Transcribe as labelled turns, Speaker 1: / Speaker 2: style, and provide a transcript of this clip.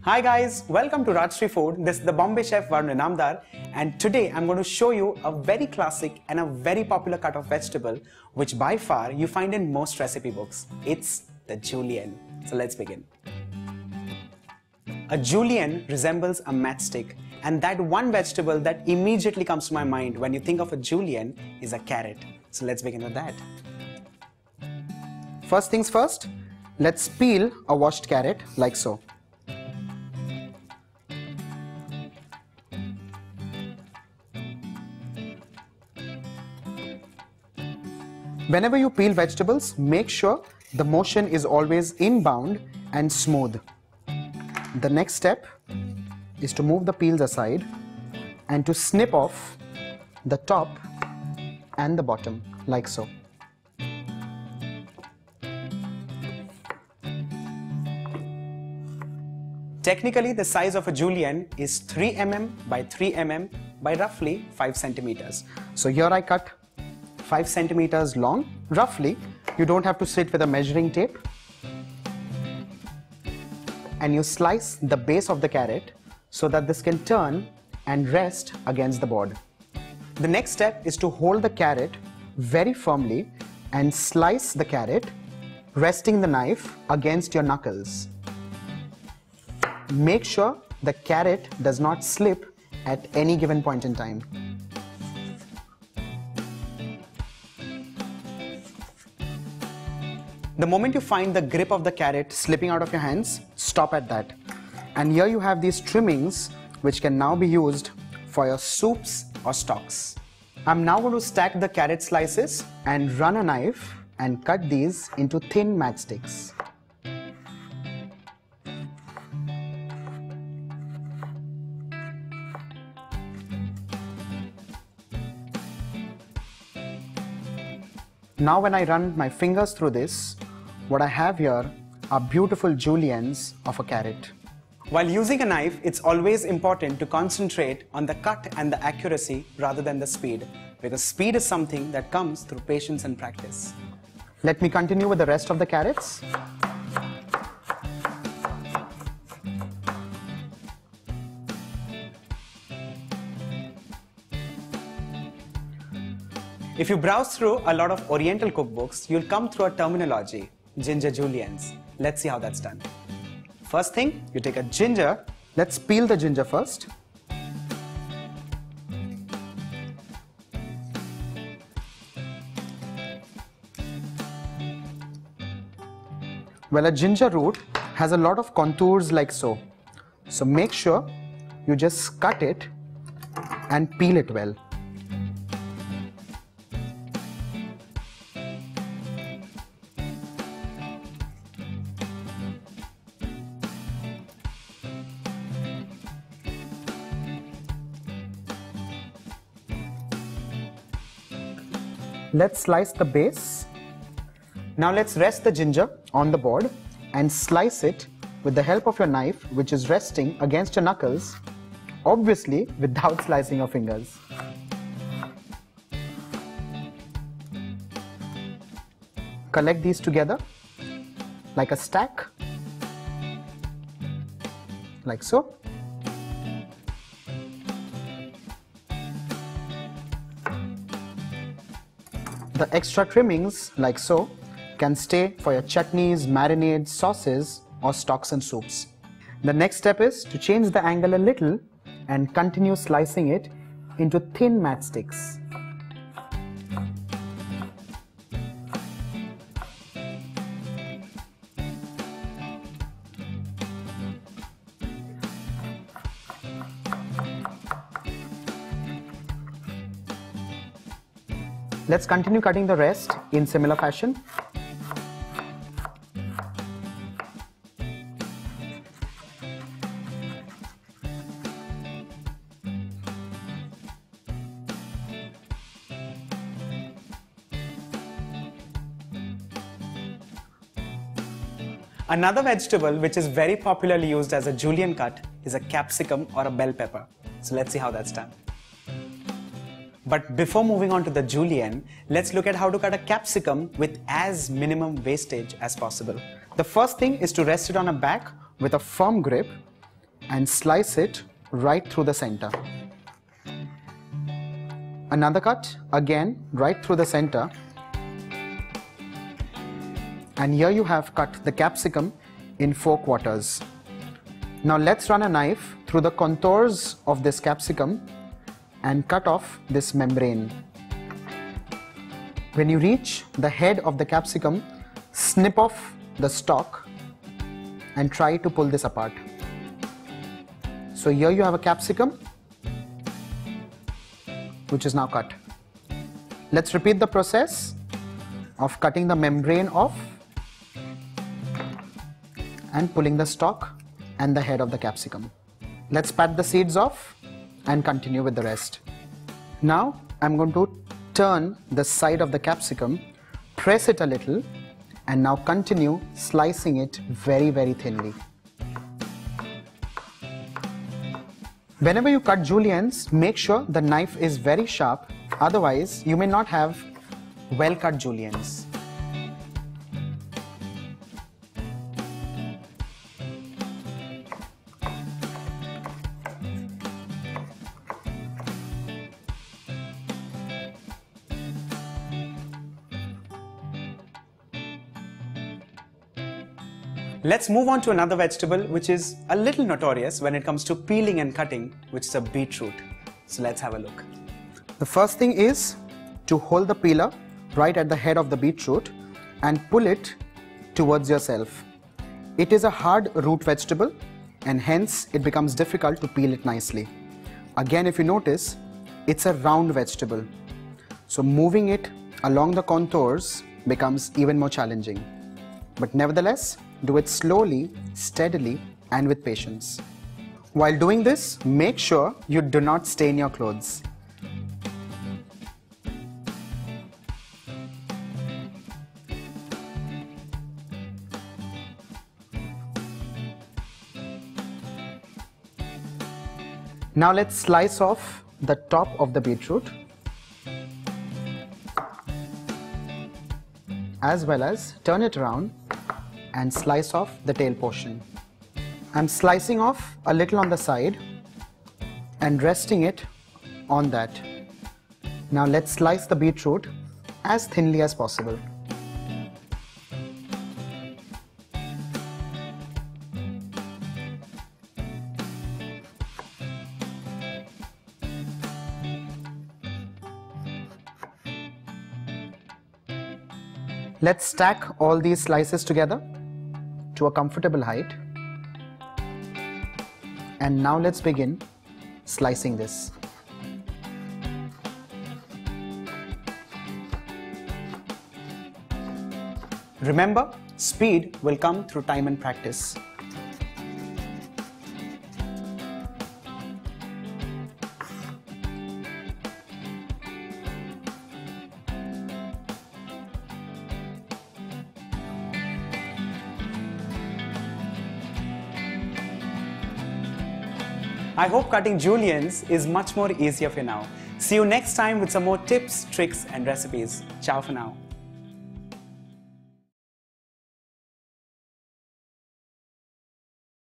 Speaker 1: Hi guys, welcome to Rajshri Food. This is the Bombay Chef Varun Inamdar, and today I'm going to show you a very classic and a very popular cut of vegetable which by far you find in most recipe books. It's the Julienne. So let's begin. A Julienne resembles a matchstick, and that one vegetable that immediately comes to my mind when you think of a Julienne is a carrot. So let's begin with that. First things first, let's peel a washed carrot like so. Whenever you peel vegetables, make sure the motion is always inbound and smooth. The next step is to move the peels aside and to snip off the top and the bottom like so. Technically, the size of a Julienne is 3 mm by 3 mm by roughly 5 centimeters. So here I cut 5 centimeters long, roughly. You don't have to sit with a measuring tape. And you slice the base of the carrot so that this can turn and rest against the board. The next step is to hold the carrot very firmly and slice the carrot, resting the knife against your knuckles. Make sure the carrot does not slip at any given point in time. The moment you find the grip of the carrot slipping out of your hands, stop at that. And here you have these trimmings which can now be used for your soups or stocks. I'm now going to stack the carrot slices and run a knife and cut these into thin matchsticks. Now when I run my fingers through this, what I have here are beautiful juliennes of a carrot. While using a knife, it's always important to concentrate on the cut and the accuracy rather than the speed, because speed is something that comes through patience and practice. Let me continue with the rest of the carrots. If you browse through a lot of Oriental cookbooks, you'll come through a terminology, ginger juliennes. Let's see how that's done. First thing, you take a ginger. Let's peel the ginger first. Well, a ginger root has a lot of contours like so. So make sure you just cut it and peel it well. Let's slice the base. Now let's rest the ginger on the board and slice it with the help of your knife, which is resting against your knuckles, obviously without slicing your fingers. Collect these together like a stack, like so. The extra trimmings, like so, can stay for your chutneys, marinades, sauces, or stocks and soups. The next step is to change the angle a little and continue slicing it into thin matchsticks. Let's continue cutting the rest in similar fashion. Another vegetable which is very popularly used as a julienne cut is a capsicum or a bell pepper. So let's see how that's done. But before moving on to the julienne, let's look at how to cut a capsicum with as minimum wastage as possible. The first thing is to rest it on a back with a firm grip and slice it right through the center. Another cut, again right through the center. And here you have cut the capsicum in 4 quarters. Now let's run a knife through the contours of this capsicum and cut off this membrane. When you reach the head of the capsicum, snip off the stalk and try to pull this apart. So here you have a capsicum which is now cut. Let's repeat the process of cutting the membrane off and pulling the stalk and the head of the capsicum. Let's pat the seeds off and continue with the rest. Now I'm going to turn the side of the capsicum, press it a little, and now continue slicing it very, very thinly. Whenever you cut juliennes, make sure the knife is very sharp, otherwise you may not have well cut juliennes.
Speaker 2: Let's move on to another vegetable which is a little notorious when it comes to peeling and cutting, which is a beetroot. So let's have a look.
Speaker 1: The first thing is to hold the peeler right at the head of the beetroot and pull it towards yourself. It is a hard root vegetable and hence it becomes difficult to peel it nicely. Again, if you notice, it's a round vegetable. So moving it along the contours becomes even more challenging. But nevertheless, do it slowly, steadily, and with patience. While doing this, make sure you do not stain your clothes. Now let's slice off the top of the beetroot, as well as turn it around and slice off the tail portion. I'm slicing off a little on the side and resting it on that. Now let's slice the beetroot as thinly as possible. Let's stack all these slices together to a comfortable height. And now let's begin slicing this.
Speaker 2: Remember, speed will come through time and practice. I hope cutting juliennes is much more easier for now. See you next time with some more tips, tricks and recipes. Ciao for now.